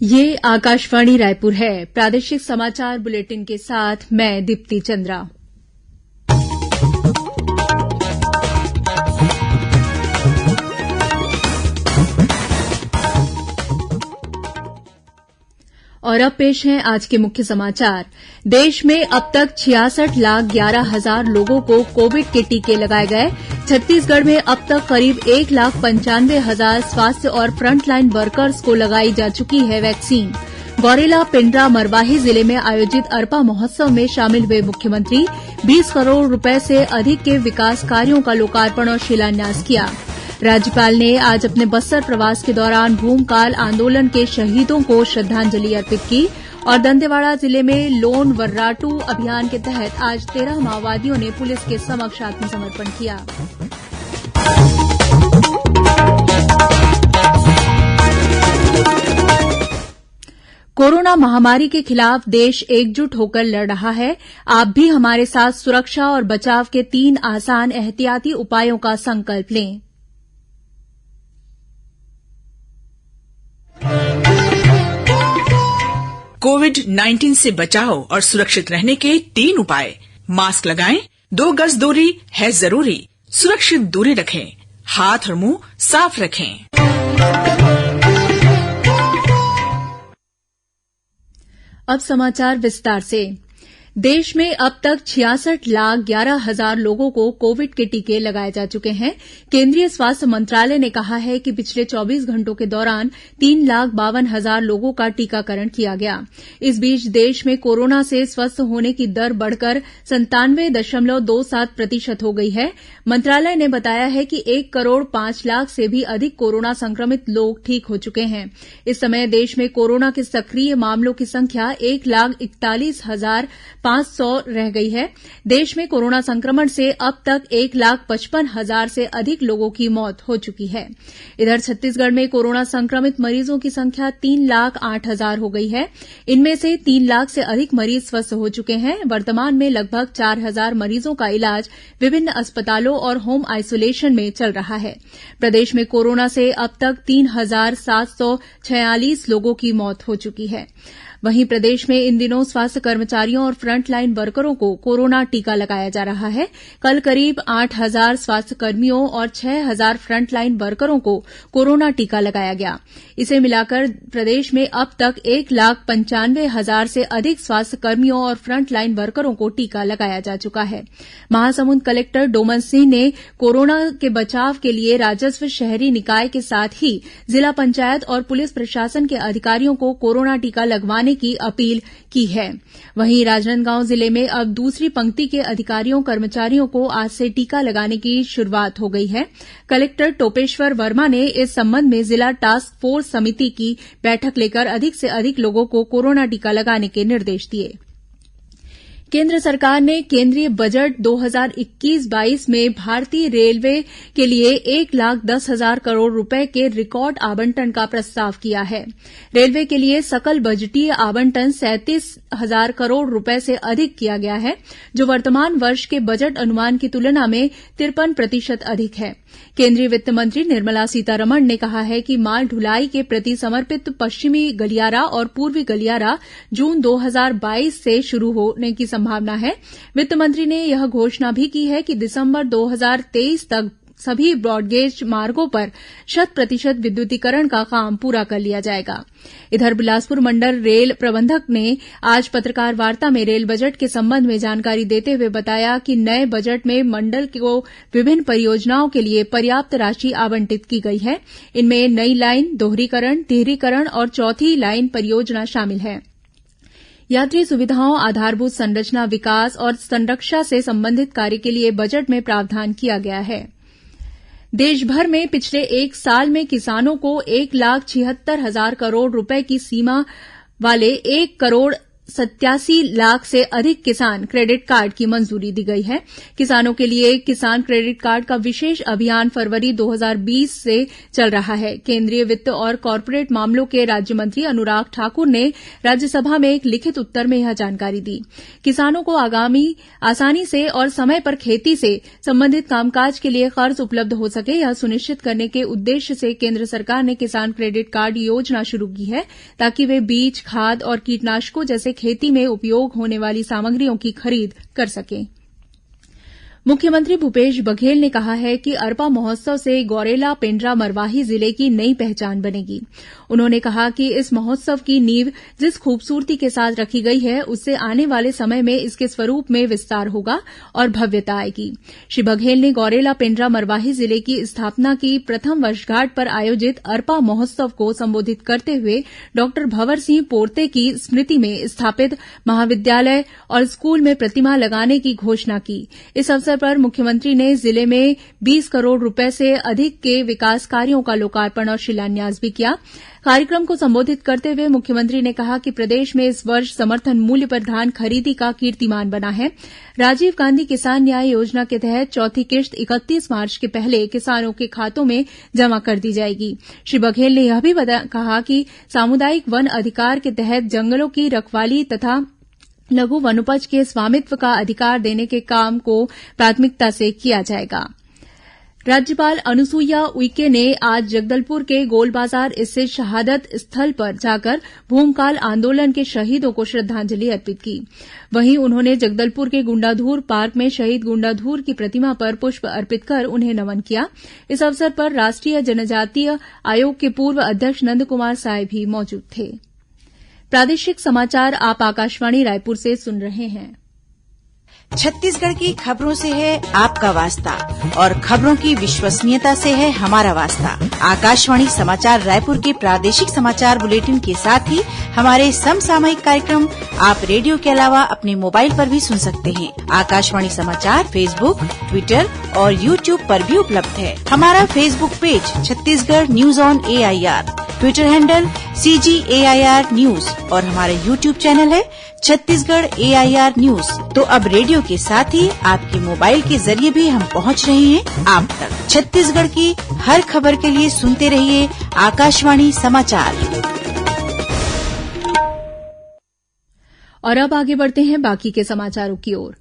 ये आकाशवाणी रायपुर है। प्रादेशिक समाचार बुलेटिन के साथ मैं दीप्ति चंद्रा। और अब पेश हैं आज के मुख्य समाचार। देश में अब तक 66,11,000 लोगों को कोविड के टीके लगाए गए। छत्तीसगढ़ में अब तक करीब 1,95,000 स्वास्थ्य और फ्रंटलाइन वर्कर्स को लगाई जा चुकी है वैक्सीन। गौरेला, पेण्ड्रा, मरवाही जिले में आयोजित अरपा महोत्सव में शामिल हुए मुख्यमंत्री 20 करोड़ रूपये से अधिक के विकास कार्यों का लोकार्पण और शिलान्यास किया। राज्यपाल ने आज अपने बस्तर प्रवास के दौरान भूमकाल आंदोलन के शहीदों को श्रद्धांजलि अर्पित की और दंतेवाड़ा जिले में लोन वर्राटू अभियान के तहत आज 13 माओवादियों ने पुलिस के समक्ष आत्मसमर्पण किया। कोरोना महामारी के खिलाफ देश एकजुट होकर लड़ रहा है। आप भी हमारे साथ सुरक्षा और बचाव के 3 आसान एहतियाती उपायों का संकल्प लें। कोविड-19 से बचाव और सुरक्षित रहने के 3 उपाय। मास्क लगाएं, 2 गज दूरी है जरूरी, सुरक्षित दूरी रखें, हाथ और मुंह साफ रखें। अब समाचार विस्तार से। देश में अब तक 66,11,000 लोगों को कोविड के टीके लगाए जा चुके हैं। केंद्रीय स्वास्थ्य मंत्रालय ने कहा है कि पिछले 24 घंटों के दौरान 3,52,000 लोगों का टीकाकरण किया गया। इस बीच देश में कोरोना से स्वस्थ होने की दर बढ़कर 97.27% हो गई है। मंत्रालय ने बताया है कि 1 करोड़ 5 लाख से भी अधिक कोरोना संक्रमित लोग ठीक हो चुके हैं। इस समय देश में कोरोना के सक्रिय मामलों की संख्या 1,41,500 रह गई है। देश में कोरोना संक्रमण से अब तक 1,55,000 से अधिक लोगों की मौत हो चुकी है। इधर छत्तीसगढ़ में कोरोना संक्रमित मरीजों की संख्या 3,08,000 हो गई है। इनमें से 3 लाख से अधिक मरीज स्वस्थ हो चुके हैं। वर्तमान में लगभग 4,000 मरीजों का इलाज विभिन्न अस्पतालों और होम आइसोलेशन में चल रहा है। प्रदेश में कोरोना से अब तक 3,746 लोगों की मौत हो चुकी है। वहीं प्रदेश में इन दिनों स्वास्थ्य कर्मचारियों और फ्रंटलाइन वर्करों को कोरोना टीका लगाया जा रहा है। कल करीब 8,000 स्वास्थ्यकर्मियों और 6,000 फ्रंटलाइन वर्करों को कोरोना टीका लगाया गया। इसे मिलाकर प्रदेश में अब तक 1,95,000 से अधिक स्वास्थ्यकर्मियों और फ्रंटलाइन वर्करों को टीका लगाया जा चुका है। महासमुंद कलेक्टर डोमन सिंह ने कोरोना के बचाव के लिए राजस्व, शहरी निकाय के साथ ही जिला पंचायत और पुलिस प्रशासन के अधिकारियों को कोरोना टीका लगवाने की अपील की है। वहीं राजनांदगांव जिले में अब दूसरी पंक्ति के अधिकारियों कर्मचारियों को आज से टीका लगाने की शुरूआत हो गई है। कलेक्टर टोपेश्वर वर्मा ने इस संबंध में जिला टास्क फोर्स समिति की बैठक लेकर अधिक से अधिक लोगों को कोरोना टीका लगाने के निर्देश दिए। केंद्र सरकार ने केंद्रीय बजट 2021-22 में भारतीय रेलवे के लिए 1,10,000 करोड़ रुपए के रिकॉर्ड आवंटन का प्रस्ताव किया है। रेलवे के लिए सकल बजटीय आवंटन 37,000 करोड़ रुपए से अधिक किया गया है, जो वर्तमान वर्ष के बजट अनुमान की तुलना में 53% अधिक है। केंद्रीय वित्त मंत्री निर्मला सीतारमण ने कहा है कि माल ढुलाई के प्रति समर्पित पश्चिमी गलियारा और पूर्वी गलियारा जून 2022 से शुरू होने की संभावना है। वित्त मंत्री ने यह घोषणा भी की है कि दिसंबर 2023 तक सभी ब्रॉडगेज मार्गों पर 100% विद्युतीकरण का काम पूरा कर लिया जाएगा। इधर बिलासपुर मंडल रेल प्रबंधक ने आज पत्रकार वार्ता में रेल बजट के संबंध में जानकारी देते हुए बताया कि नए बजट में मंडल को विभिन्न परियोजनाओं के लिए पर्याप्त राशि आवंटित की गई है। इनमें नई लाइन, दोहरीकरण, तिहरीकरण और चौथी लाइन परियोजना शामिल है। यात्री सुविधाओं, आधारभूत संरचना विकास और संरक्षा से संबंधित कार्य के लिए बजट में प्रावधान किया गया है। देशभर में पिछले 1 साल में किसानों को 1,76,000 करोड़ रुपए की सीमा वाले 1 करोड़ 87 लाख से अधिक किसान क्रेडिट कार्ड की मंजूरी दी गई है। किसानों के लिए किसान क्रेडिट कार्ड का विशेष अभियान फरवरी 2020 से चल रहा है। केंद्रीय वित्त और कॉर्पोरेट मामलों के राज्य मंत्री अनुराग ठाकुर ने राज्यसभा में एक लिखित उत्तर में यह जानकारी दी। किसानों को आसानी से और समय पर खेती से संबंधित कामकाज के लिए कर्ज उपलब्ध हो सके, यह सुनिश्चित करने के उद्देश्य से केंद्र सरकार ने किसान क्रेडिट कार्ड योजना शुरू की है, ताकि वे बीज, खाद और कीटनाशकों जैसे खेती में उपयोग होने वाली सामग्रियों की खरीद कर सकें। मुख्यमंत्री भूपेश बघेल ने कहा है कि अरपा महोत्सव से गौरेला, पेण्ड्रा, मरवाही जिले की नई पहचान बनेगी। उन्होंने कहा कि इस महोत्सव की नींव जिस खूबसूरती के साथ रखी गई है, उससे आने वाले समय में इसके स्वरूप में विस्तार होगा और भव्यता आएगी। श्री बघेल ने गौरेला, पेण्ड्रा, मरवाही जिले की स्थापना की प्रथम वर्षगांठ पर आयोजित अरपा महोत्सव को संबोधित करते हुए डॉक्टर भंवर सिंह पोर्ते की स्मृति में स्थापित महाविद्यालय और स्कूल में प्रतिमा लगाने की घोषणा की। इस अवसर पर मुख्यमंत्री ने जिले में 20 करोड़ रूपये से अधिक के विकास कार्यों का लोकार्पण और शिलान्यास भी किया। कार्यक्रम को संबोधित करते हुए मुख्यमंत्री ने कहा कि प्रदेश में इस वर्ष समर्थन मूल्य पर धान खरीदी का कीर्तिमान बना है। राजीव गांधी किसान न्याय योजना के तहत चौथी किश्त 31 मार्च के पहले किसानों के खातों में जमा कर दी जाएगी। श्री बघेल ने यह भी कहा कि सामुदायिक वन अधिकार के तहत जंगलों की रखवाली तथा लघु वनोपज के स्वामित्व का अधिकार देने के काम को प्राथमिकता से किया जाएगा। राज्यपाल अनुसुईया उइके ने आज जगदलपुर के गोलबाजार स्थित शहादत स्थल पर जाकर भूमकाल आंदोलन के शहीदों को श्रद्धांजलि अर्पित की। वहीं उन्होंने जगदलपुर के गुंडाधूर पार्क में शहीद गुंडाधूर की प्रतिमा पर पुष्प अर्पित कर उन्हें नमन किया। इस अवसर पर राष्ट्रीय जनजातीय आयोग के पूर्व अध्यक्ष नंदकुमार साय भी मौजूद थे। प्रादेशिक समाचार आप आकाशवाणी रायपुर से सुन रहे हैं। छत्तीसगढ़ की खबरों से है आपका वास्ता और खबरों की विश्वसनीयता से है हमारा वास्ता। आकाशवाणी समाचार रायपुर के प्रादेशिक समाचार बुलेटिन के साथ ही हमारे समसामयिक कार्यक्रम आप रेडियो के अलावा अपने मोबाइल पर भी सुन सकते हैं। आकाशवाणी समाचार फेसबुक, ट्विटर और यूट्यूब पर भी उपलब्ध है। हमारा Facebook page Chhattisgarh news on AIR, Twitter handle CGAIR news और हमारा यूट्यूब चैनल है छत्तीसगढ़ AIR न्यूज। तो अब रेडियो के साथ ही आपके मोबाइल के जरिए भी हम पहुंच रहे हैं आप तक। छत्तीसगढ़ की हर खबर के लिए सुनते रहिए आकाशवाणी समाचार। और अब आगे बढ़ते हैं बाकी के समाचारों की ओर।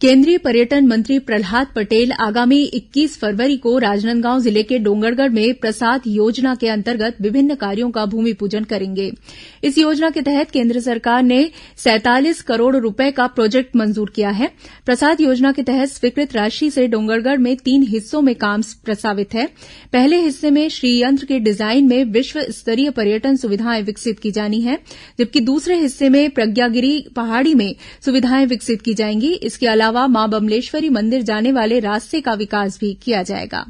केंद्रीय पर्यटन मंत्री प्रहलाद पटेल आगामी 21 फरवरी को राजनांदगांव जिले के डोंगरगढ़ में प्रसाद योजना के अंतर्गत विभिन्न कार्यों का भूमि पूजन करेंगे। इस योजना के तहत केंद्र सरकार ने 47 करोड़ रूपये का प्रोजेक्ट मंजूर किया है। प्रसाद योजना के तहत स्वीकृत राशि से डोंगरगढ़ में 3 हिस्सों में काम प्रस्तावित है। पहले हिस्से में श्रीयंत्र के डिजाइन में विश्व स्तरीय पर्यटन सुविधाएं विकसित की जानी है, जबकि दूसरे हिस्से में प्रज्ञागिरी पहाड़ी में सुविधाएं विकसित की जाएंगी। इसके अलावा मां बमलेश्वरी मंदिर जाने वाले रास्ते का विकास भी किया जाएगा।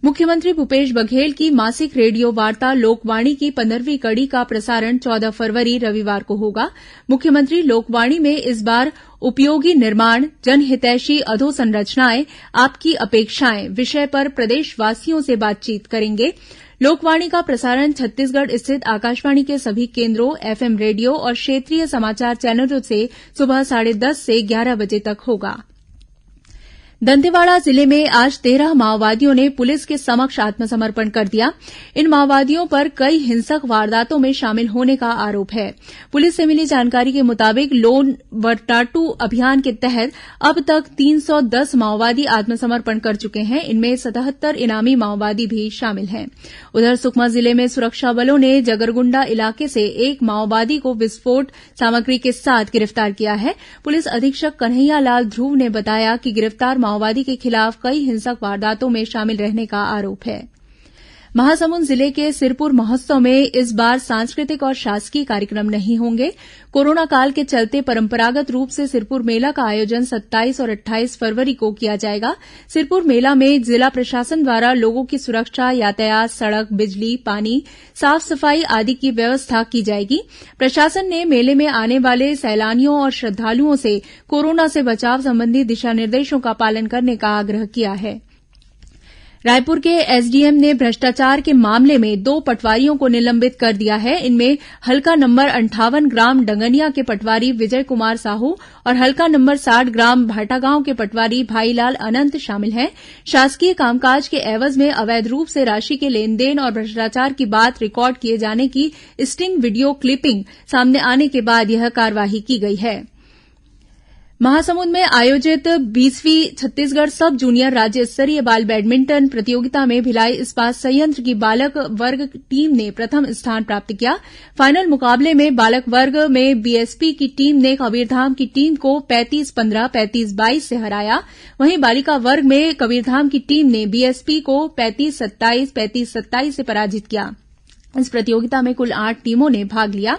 मुख्यमंत्री भूपेश बघेल की मासिक रेडियो वार्ता लोकवाणी की 15वीं कड़ी का प्रसारण 14 फरवरी रविवार को होगा। मुख्यमंत्री लोकवाणी में इस बार उपयोगी निर्माण, जनहितैषी अधोसंरचनाएं, आपकी अपेक्षाएं विषय पर प्रदेशवासियों से बातचीत करेंगे। लोकवाणी का प्रसारण छत्तीसगढ़ स्थित आकाशवाणी के सभी केन्द्रों, FM रेडियो और क्षेत्रीय समाचार चैनलों से सुबह 10:30 से 11 बजे तक होगा। दंतेवाड़ा जिले में आज 13 माओवादियों ने पुलिस के समक्ष आत्मसमर्पण कर दिया। इन माओवादियों पर कई हिंसक वारदातों में शामिल होने का आरोप है। पुलिस से मिली जानकारी के मुताबिक लोन वर्राटू अभियान के तहत अब तक 310 माओवादी आत्मसमर्पण कर चुके हैं। इनमें 77 इनामी माओवादी भी शामिल हैं। उधर सुकमा जिले में सुरक्षा बलों ने जगरगुंडा इलाके से एक माओवादी को विस्फोट सामग्री के साथ गिरफ्तार किया है। पुलिस अधीक्षक कन्हैयालाल ध्रुव ने बताया कि गिरफ्तार माओवादी के खिलाफ कई हिंसक वारदातों में शामिल रहने का आरोप है। महासमुंद जिले के सिरपुर महोत्सव में इस बार सांस्कृतिक और शासकीय कार्यक्रम नहीं होंगे। कोरोना काल के चलते परंपरागत रूप से सिरपुर मेला का आयोजन 27 और 28 फरवरी को किया जाएगा। सिरपुर मेला में जिला प्रशासन द्वारा लोगों की सुरक्षा, यातायात, सड़क, बिजली, पानी, साफ सफाई आदि की व्यवस्था की जाएगी। प्रशासन ने मेले में आने वाले सैलानियों और श्रद्धालुओं से कोरोना से बचाव संबंधी दिशा निर्देशों का पालन करने का आग्रह किया है। रायपुर के एसडीएम ने भ्रष्टाचार के मामले में 2 पटवारियों को निलंबित कर दिया है। इनमें हल्का नंबर 58 ग्राम डंगनिया के पटवारी विजय कुमार साहू और हल्का नंबर 60 ग्राम भाटागांव के पटवारी भाईलाल अनंत शामिल हैं। शासकीय कामकाज के एवज में अवैध रूप से राशि के लेनदेन और भ्रष्टाचार की बात रिकॉर्ड किए जाने की स्टिंग वीडियो क्लिपिंग सामने आने के बाद यह कार्रवाई की गई है। महासमुंद में आयोजित 20वीं छत्तीसगढ़ सब जूनियर राज्य स्तरीय बाल बैडमिंटन प्रतियोगिता में भिलाई इस्पात संयंत्र की बालक वर्ग टीम ने प्रथम स्थान प्राप्त किया। फाइनल मुकाबले में बालक वर्ग में बीएसपी की टीम ने कबीरधाम की टीम को 35-15, 35-22 से हराया। वहीं बालिका वर्ग में कबीरधाम की टीम ने बीएसपी को 35-27, 35-27 से पराजित किया। इस प्रतियोगिता में कुल 8 टीमों ने भाग लिया।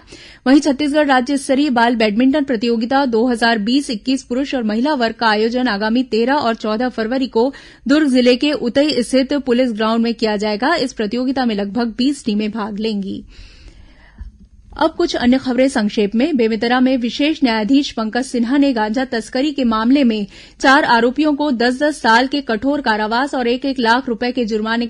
वहीं छत्तीसगढ़ राज्य स्तरीय बाल बैडमिंटन प्रतियोगिता 2020-21 पुरुष और महिला वर्ग का आयोजन आगामी 13 और 14 फरवरी को दुर्ग जिले के उतई स्थित पुलिस ग्राउंड में किया जाएगा। इस प्रतियोगिता में लगभग 20 टीमें भाग लेंगी। अब कुछ अन्य खबरें संक्षेप में। बेमेतरा में विशेष न्यायाधीश पंकज सिन्हा ने गांजा तस्करी के मामले में 4 आरोपियों को 10-10 साल के कठोर कारावास और 1-1 लाख रूपये के जुर्माने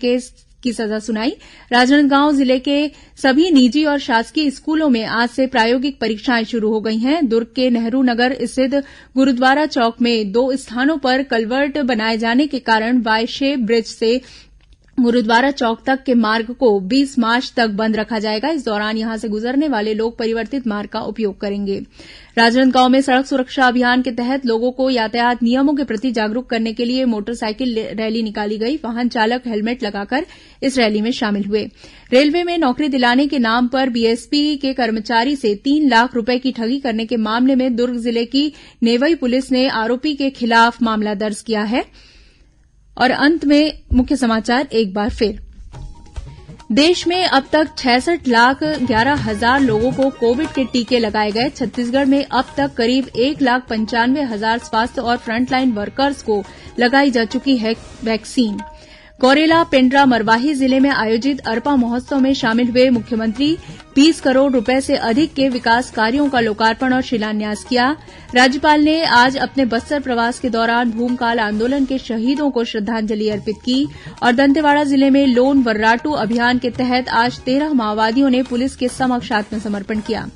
की सजा सुनाई। राजनांदगांव जिले के सभी निजी और शासकीय स्कूलों में आज से प्रायोगिक परीक्षाएं शुरू हो गई हैं। दुर्ग के नेहरू नगर स्थित गुरुद्वारा चौक में 2 स्थानों पर कलवर्ट बनाए जाने के कारण वाई शेप ब्रिज से गुरुद्वारा चौक तक के मार्ग को 20 मार्च तक बंद रखा जाएगा। इस दौरान यहां से गुजरने वाले लोग परिवर्तित मार्ग का उपयोग करेंगे। राजनांदगांव में सड़क सुरक्षा अभियान के तहत लोगों को यातायात नियमों के प्रति जागरूक करने के लिए मोटरसाइकिल रैली निकाली गई। वाहन चालक हेलमेट लगाकर इस रैली में शामिल हुए। रेलवे में नौकरी दिलाने के नाम पर बीएसपी के कर्मचारी से 3 लाख रूपये की ठगी करने के मामले में दुर्ग जिले की नेवई पुलिस ने आरोपी के खिलाफ मामला दर्ज किया है। और अंत में मुख्य समाचार एक बार फिर। देश में अब तक 66,11,000 लोगों को कोविड के टीके लगाए गए। छत्तीसगढ़ में अब तक करीब 1,95,000 स्वास्थ्य और फ्रंटलाइन वर्कर्स को लगाई जा चुकी है वैक्सीन। गौरेला, पेंड्रा, मरवाही जिले में आयोजित अरपा महोत्सव में शामिल हुए मुख्यमंत्री 20 करोड़ रूपये से अधिक के विकास कार्यों का लोकार्पण और शिलान्यास किया। राज्यपाल ने आज अपने बस्तर प्रवास के दौरान भूमकाल आंदोलन के शहीदों को श्रद्धांजलि अर्पित की। और दंतेवाड़ा जिले में लोन वर्राटू अभियान के तहत आज 13 माओवादियों ने पुलिस के समक्ष आत्मसमर्पण किया।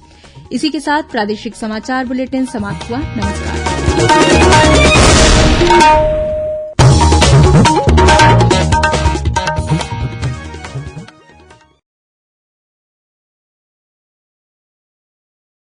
इसी के साथ प्रादेशिक समाचार बुलेटिन समाप्त हुआ। नमस्कार।